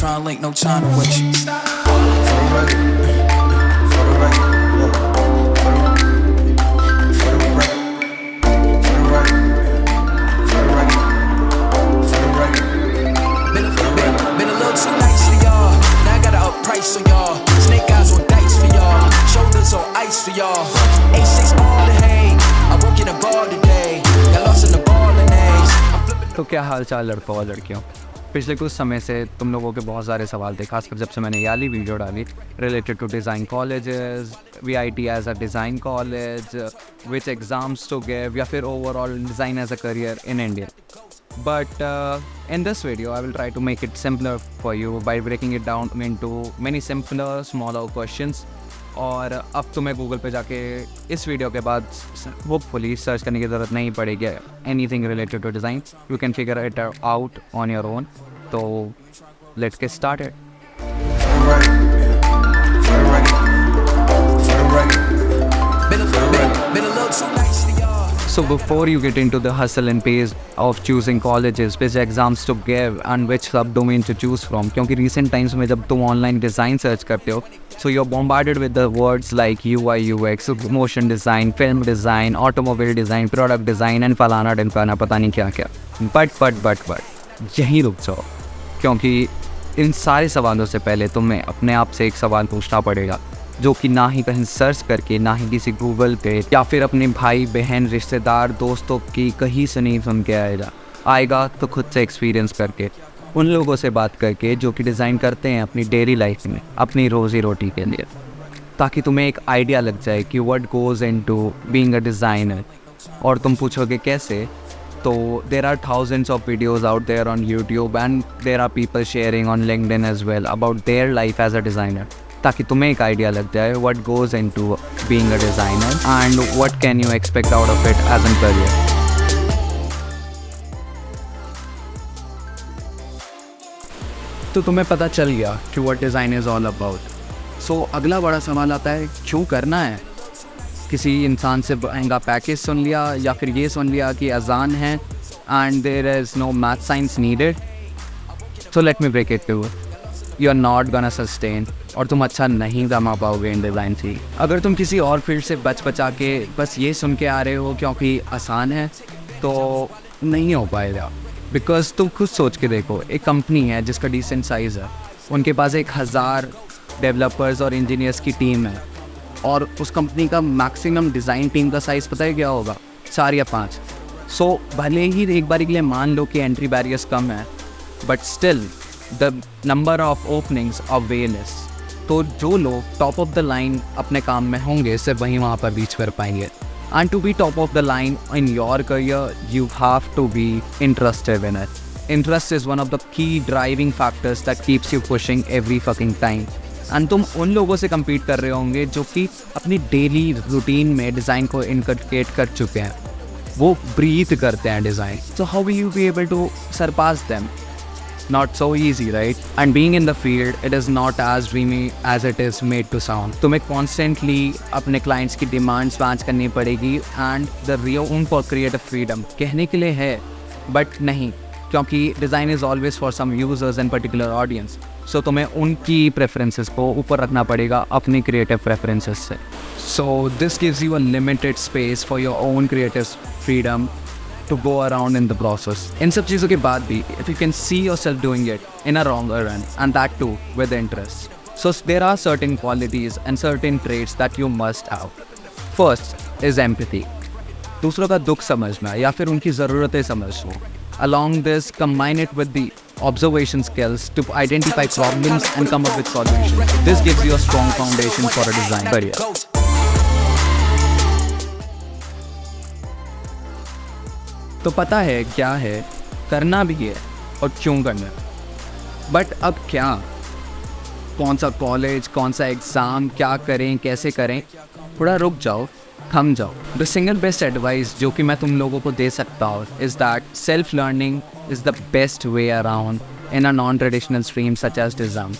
try and link, no time to waste. For the record, for the record, for the record, for the record, for the record, for the record. Been a little too nice for y'all. Now I gotta up price for y'all. Snake eyes on dice for y'all. Shoulders on ice for y'all. A6 all the hay. I broke in the bar today. Got lost in the ball and A's. तो क्या हाल चाल लड़कों और लड़कियों। पिछले कुछ समय से तुम लोगों के बहुत सारे सवाल थे, खासकर जब से मैंने ये वाली वीडियो डाली related to design colleges, VIT as a design college, which exams to give, या फिर overall design as a career in India. But in this video, I will try to make it simpler for you by breaking it down into many simpler, smaller questions. और अब तुम्हें Google पे जाके इस video के बाद hopefully search करने की ज़रूरत नहीं पड़ेगी anything related to design. You can figure it out on your own. तो let's get started. So before you get into the hustle and pace of choosing colleges, which exams to give and which subdomain to choose from, क्योंकि recent times में जब तुम online design search करते हो, so you're bombarded with the words like UI, UX, motion design, film design, automobile design, product design and फलाना ढिमकाना पता नहीं क्या क्या. But यहीं रुक जाओ, क्योंकि इन सारे सवालों से पहले तुम्हें अपने आप से एक सवाल पूछना पड़ेगा जो कि ना ही कहीं सर्च करके, ना ही किसी गूगल पे या फिर अपने भाई बहन रिश्तेदार दोस्तों की कहीं से नहीं सुन के आएगा तो खुद से एक्सपीरियंस करके, उन लोगों से बात करके जो कि डिज़ाइन करते हैं अपनी डेली लाइफ में अपनी रोज़ी रोटी के लिए, ताकि तुम्हें एक आइडिया लग जाए कि what goes into being a designer. और तुम पूछोगे कैसे, तो there are thousands of videos out there on YouTube and there are people sharing on LinkedIn as well about their life as a designer, ताकि तुम्हें एक आइडिया लग जाए what goes into being a designer and what can you expect out of it as an career. तो तुम्हें पता चल गया कि what design is all about. So अगला बड़ा सवाल आता है, क्यों करना है. किसी इंसान से महंगा पैकेज सुन लिया या फिर ये सुन लिया कि अजान है and there is no math science needed. So let me break it to you are not gonna sustain, और तुम अच्छा नहीं कमा पाओगे इन डिज़ाइन से. अगर तुम किसी और फील्ड से बचा के बस ये सुन के आ रहे हो क्योंकि आसान है, तो नहीं हो पाएगा. बिकॉज तुम खुद सोच के देखो, एक कंपनी है जिसका डिसेंट साइज़ है, उनके पास 1000 डेवलपर्स और इंजीनियर्स की टीम है, और उस कंपनी का मैक्सिमम डिज़ाइन टीम का साइज़ पता है क्या होगा, 4 या 5. सो भले ही एक बार के लिए मान लो कि एंट्री बैरियर्स कम है, but still the number of openings of Wallace. तो जो लोग टॉप ऑफ द लाइन अपने काम में होंगे सिर्फ वहीं वहाँ पर रीच कर पाएंगे. And to be top of the line in your career you have to be interested in it. Interest is one of the key driving factors that keeps you pushing every fucking time. And तुम उन लोगों से compete कर रहे होंगे जो कि अपनी डेली रूटीन में डिज़ाइन को इनकलकेट कर चुके हैं, वो ब्रीथ करते हैं design. So how will you be able to surpass them. Not so easy, right? And being in the field, it is not as dreamy as it is made to sound. तुम्हें constantly अपने clients की demands match करनी पड़ेगी and the room for creative freedom कहने के लिए है, but नहीं, क्योंकि design is always for some users and particular audience. So तुम्हें उनकी preferences को ऊपर रखना पड़ेगा अपनी creative preferences से. So this gives you a limited space for your own creative freedom to go around in the process. इन सब चीज़ों के बाद भी if you can see yourself doing it in a longer run, and that too with interest. So there are certain qualities and certain traits that you must have. First is empathy. दूसरों का दुख समझना या फिर उनकी ज़रूरतें समझना. Along this, combine it with the observation skills to identify problems and come up with solutions. This gives you a strong foundation for a design career. तो पता है क्या है, करना भी है और क्यों करना है. बट अब क्या, कौन सा कॉलेज, कौन सा एग्ज़ाम, क्या करें, कैसे करें. थोड़ा रुक जाओ, थम जाओ. द सिंगल बेस्ट एडवाइस जो कि मैं तुम लोगों को दे सकता हूँ is that self learning is the best way around in a non traditional stream such as design.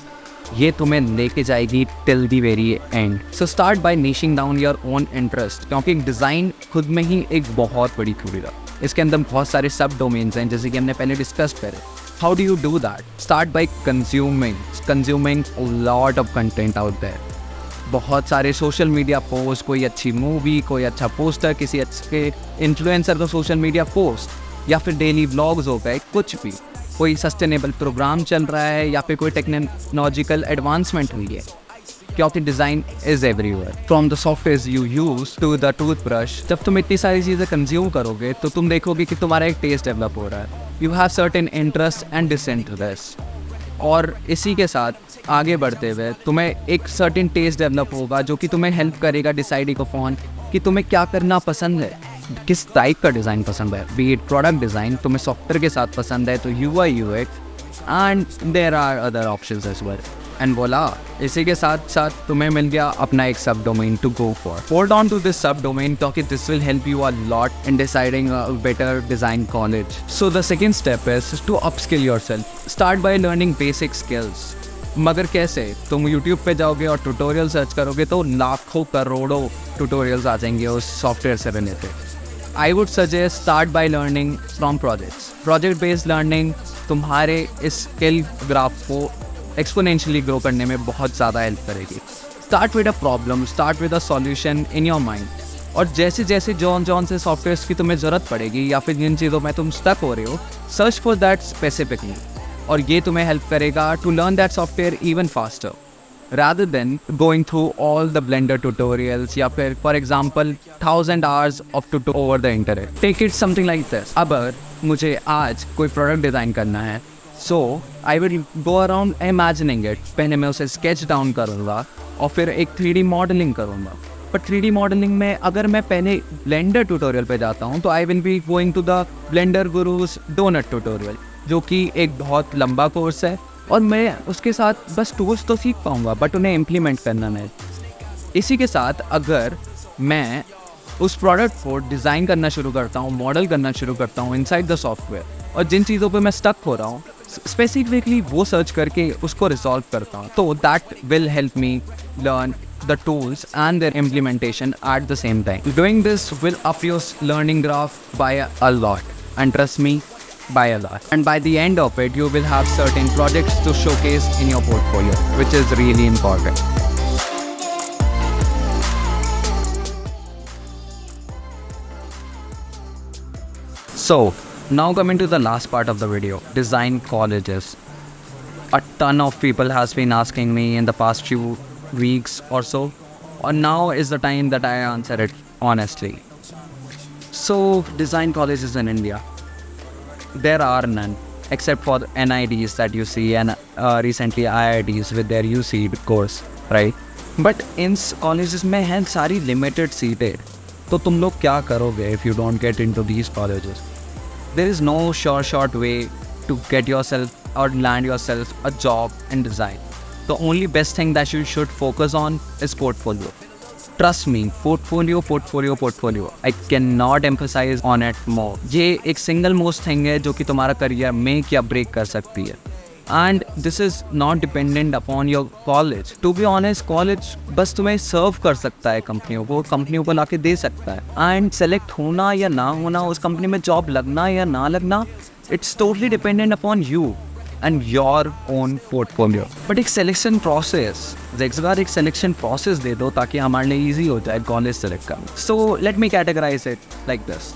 ये तुम्हें लेके जाएगी till the very end. So start by niching down your own interest, क्योंकि डिज़ाइन खुद में ही एक बहुत बड़ी खूबी है. इसके अंदर बहुत सारे सब डोमेन्स हैं जैसे कि हमने पहले डिस्कस करे. How do you do that? Start by consuming a lot of content out there. बहुत सारे सोशल मीडिया पोस्ट, कोई अच्छी मूवी, कोई अच्छा पोस्टर, किसी अच्छे इन्फ्लुएंसर का सोशल मीडिया पोस्ट, या फिर डेली व्लॉग्स हो गए, कुछ भी, कोई सस्टेनेबल प्रोग्राम चल रहा है, या फिर कोई टेक्नोलॉजिकल एडवांसमेंट हुई है, क्योंकि design is everywhere, from the software you use to the toothbrush. जब तुम इतनी सारी चीज़ें कंज्यूम करोगे तो तुम देखोगे कि तुम्हारा एक टेस्ट डेवलप हो रहा है, you have certain interest and disinterest, और इसी के साथ आगे बढ़ते हुए तुम्हें एक सर्टेन टेस्ट डेवलप होगा जो कि तुम्हें हेल्प करेगा डिसाइडिंग अपॉन कि तुम्हें क्या करना पसंद है, किस टाइप का डिज़ाइन पसंद है, बी इट प्रोडक्ट डिज़ाइन, तुम्हें सॉफ्टवेयर के साथ पसंद है तो UI UX, and there are other options as well. And बोला इसी के साथ साथ तुम्हें मिल गया अपना एक sub domain to go for. Hold on to this sub domain क्योंकि this will help you a lot in deciding a better design college. So the second step is to upskill yourself. Start by learning basic skills. मगर कैसे? तुम YouTube पे जाओगे और tutorial search करोगे तो लाखों करोड़ों ट्यूटोरियल्स आ जाएंगे उस सॉफ्टवेयर से related. I would suggest start by learning from projects. Project based learning तुम्हारे इस स्किल ग्राफ को एक्सपोनेंशियली ग्रो करने में बहुत ज़्यादा हेल्प करेगी। Start with a problem, start with a solution in your mind, और जैसे जैसे जॉन से सॉफ्टवेयर्स की तुम्हें ज़रूरत पड़ेगी या फिर जिन चीज़ों में तुम स्टक हो रहे हो, सर्च फॉर दैट स्पेसिफिकली, और ये तुम्हें हेल्प करेगा to learn that software even faster rather than going through all the Blender tutorials या फिर for example 1000 hours of tutorial over the internet. Take it something like this. अगर मुझे आज कोई प्रोडक्ट डिज़ाइन करना है, so I will go around imagining it. पहले मैं उसे स्केच डाउन करूँगा और फिर एक 3D मॉडलिंग करूँगा। पर 3D मॉडलिंग में अगर मैं पहले ब्लेंडर ट्यूटोरियल पे जाता हूँ तो I will be going to the Blender Guru's donut tutorial, जो कि एक बहुत लंबा कोर्स है, और मैं उसके साथ बस टूल्स तो सीख पाऊँगा बट उन्हें इम्प्लीमेंट करना नहीं। इसी के साथ अगर मैं उस प्रोडक्ट को डिज़ाइन करना शुरू करता हूँ, मॉडल करना शुरू करता हूँ इनसाइड द सॉफ्टवेयर, और जिन चीज़ों पे मैं स्टक हो रहा हूँ स्पेसिफिकली वो सर्च करके उसको रिजॉल्व करता हूँ, तो that will help me learn the tools and their implementation at the same time. Doing this will up your learning graph by a lot, and trust me, by a lot. And by the end of it, you will have certain projects to showcase in your portfolio, which is really important. So, now coming to the last part of the video, design colleges. A ton of people has been asking me in the past few weeks or so, and now is the time that I answer it honestly. So, design colleges in India, there are none except for the NIDs that you see, and recently IITs with their UC course, right? But in colleges में हैं सारी limited seated, तो तुम लोग क्या करोगे if you don't get into these colleges? There is no short way to get yourself or land yourself a job in design. The only best thing that you should focus on is portfolio. Trust me, portfolio. I cannot emphasize on it more. ये एक single most thing है जो कि तुम्हारा career make या break कर सकती है. And this is not dependent upon your college. To be honest, college बस तुम्हें serve कर सकता है कंपनियों को लाके दे सकता है. And select होना या ना होना, उस कंपनी में जॉब लगना या ना लगना, it's totally dependent upon you and your own portfolio. But एक selection process, एक बार एक selection process दे दो ताकि हमारे लिए easy हो जाए college select करना. So let me categorize it like this.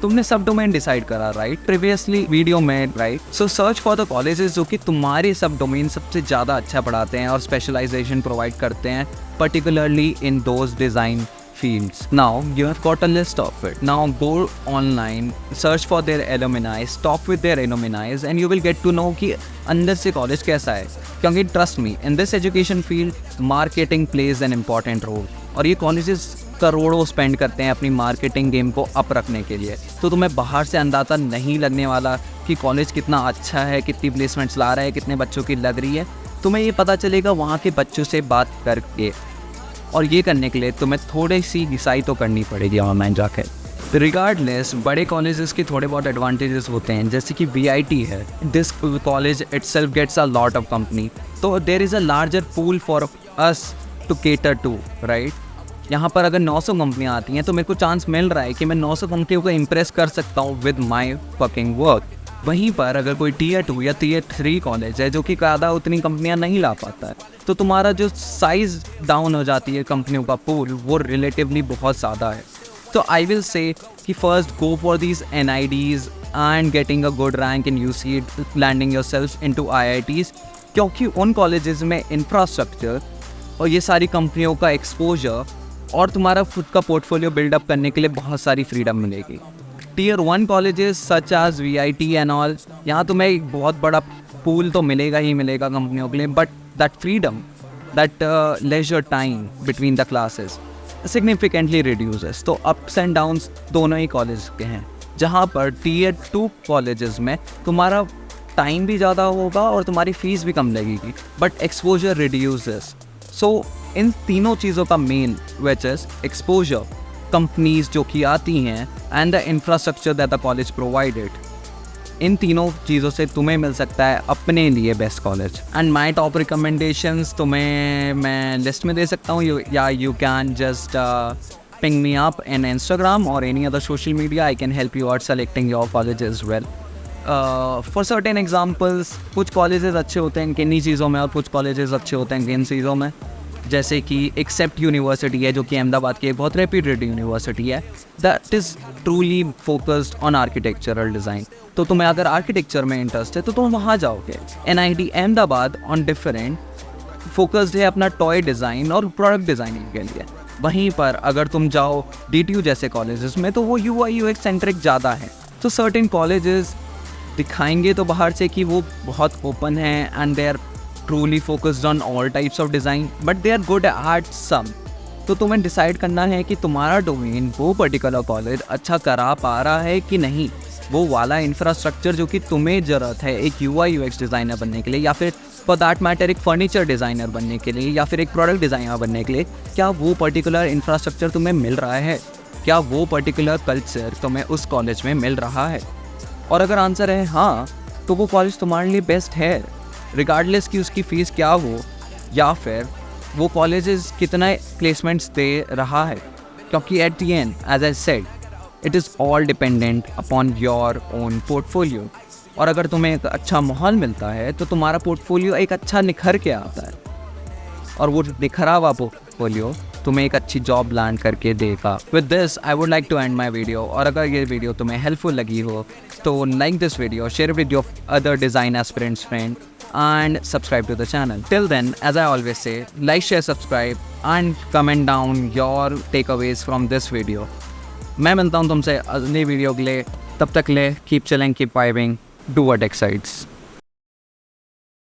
तुमने सब डोमेन डिसाइड करा, राइट, प्रीवियसली वीडियो में, right. So search for the colleges जो कि तुम्हारे सब डोमेन सबसे ज़्यादा अच्छा पढ़ाते हैं और स्पेशलाइजेशन प्रोवाइड करते हैं, particularly in those design fields. Now you have got a list of it. Now go online, search for their alumni, talk with their alumni, and you will get to know कि अंदर से college कैसा है. क्योंकि trust me, in this education field, marketing plays an important role. और ये colleges करोड़ों spend करते हैं अपनी मार्केटिंग गेम को अप रखने के लिए. तो तुम्हें बाहर से अंदाज़ा नहीं लगने वाला कि कॉलेज कितना अच्छा है, कितनी प्लेसमेंट्स ला रहा है, कितने बच्चों की लग रही है. तुम्हें ये पता चलेगा वहाँ के बच्चों से बात करके. और ये करने के लिए तुम्हें थोड़ी सी घिसाई तो करनी पड़ेगी ऑनलाइन जाकर. रिगार्डलेस, बड़े कॉलेजेस के थोड़े बहुत एडवांटेजेस होते हैं, जैसे कि VIT है. This college itself gets a lot of company, तो there is a larger pool for us to cater to, right. यहाँ पर अगर 900 कंपनियाँ आती हैं तो मेरे को चांस मिल रहा है कि मैं 900 कंपनियों को इम्प्रेस कर सकता हूँ विद माई फकिंग वर्क. वहीं पर अगर कोई Tier 2 या Tier 3 कॉलेज है जो कि ज़्यादा उतनी कंपनियां नहीं ला पाता है, तो तुम्हारा जो साइज़ डाउन हो जाती है कंपनियों का पूल, वो रिलेटिवली बहुत ज़्यादा है। तो आई विल से कि first go for these NIDs and getting a good rank in UC, landing yourself into IITs, क्योंकि उन कॉलेजेस में इंफ्रास्ट्रक्चर और ये सारी कंपनियों का एक्सपोजर और तुम्हारा खुद का पोर्टफोलियो बिल्डअप करने के लिए बहुत सारी फ्रीडम मिलेगी। Tier 1 colleges such as VIT and all, यहाँ तुम्हें एक बहुत बड़ा पूल तो मिलेगा ही मिलेगा कंपनियों के लिए, but that freedom, that leisure time between the classes significantly reduces. तो अप्स एंड डाउन्स दोनों ही कॉलेज के हैं, जहाँ पर Tier 2 कॉलेजेस में तुम्हारा टाइम भी ज़्यादा होगा और तुम्हारी फ़ीस भी कम लगेगी, बट एक्सपोजर रिड्यूसेस। सो इन तीनों चीज़ों का main which is exposure, companies जो कि आती हैं, and the infrastructure that the college provided, इन तीनों चीज़ों से तुम्हें मिल सकता है अपने लिए best college. And my top recommendations तुम्हें मैं लिस्ट में दे सकता हूँ, या you can just ping me up in Instagram or any other social media. I can help you out selecting your college as well. For certain examples, कुछ colleges अच्छे होते हैं किन्हीं चीज़ों में और कुछ कॉलेजेस अच्छे होते हैं किन चीज़ों में, जैसे कि एक्सेप्ट यूनिवर्सिटी है जो कि अहमदाबाद की एक बहुत रेप्यूटेड यूनिवर्सिटी है, that is truly focused on architectural design. तो तुम्हें अगर आर्किटेक्चर में इंटरेस्ट है तो तुम वहाँ जाओगे। NIT Ahmedabad on different focused है अपना टॉय डिज़ाइन और प्रोडक्ट डिज़ाइनिंग के लिए। वहीं पर अगर तुम जाओ DTU जैसे कॉलेजेस में तो वो UI UX सेंट्रिक ज़्यादा है। तो सर्टेन कॉलेजेस दिखाएंगे तो बाहर से कि वो बहुत ओपन है and they are truly focused on all types of design, but they are good at some. तो तुम्हें डिसाइड करना है कि तुम्हारा डोमेन वो पर्टिकुलर कॉलेज अच्छा करा पा रहा है कि नहीं, वो वाला इंफ्रास्ट्रक्चर जो कि तुम्हें ज़रूरत है एक UI UX डिज़ाइनर बनने के लिए, या फिर फॉर दैट मैटर एक फर्नीचर डिज़ाइनर बनने के लिए, या फिर एक प्रोडक्ट डिज़ाइनर बनने के लिए, क्या वो पर्टिकुलर इंफ्रास्ट्रक्चर तुम्हें मिल रहा है, क्या वो पर्टिकुलर कल्चर तुम्हें उस कॉलेज में मिल रहा है। और अगर आंसर है हाँ, तो वो कॉलेज तुम्हारे लिए बेस्ट है, रिगार्डलेस कि उसकी फ़ीस क्या हो या फिर वो कॉलेजेस कितना प्लेसमेंट्स दे रहा है, क्योंकि at the end as I said it is all dependent upon your own portfolio. और अगर तुम्हें एक अच्छा माहौल मिलता है तो तुम्हारा पोर्टफोलियो एक अच्छा निखर के आता है, और वो निखरा हुआ पोर्टफोलियो तुम्हें एक अच्छी जॉब लैंड करके देगा। With this I would like to end my video, और अगर ये वीडियो तुम्हें हेल्पफुल लगी हो तो like this video, share with your other design aspirants friend and subscribe to the channel. Till then, as I always say, like, share, subscribe and comment down your takeaways from this video. मैं मिलता हूँ तुमसे अगली video के लिए, तब तक ले keep chilling, keep vibing, do what excites.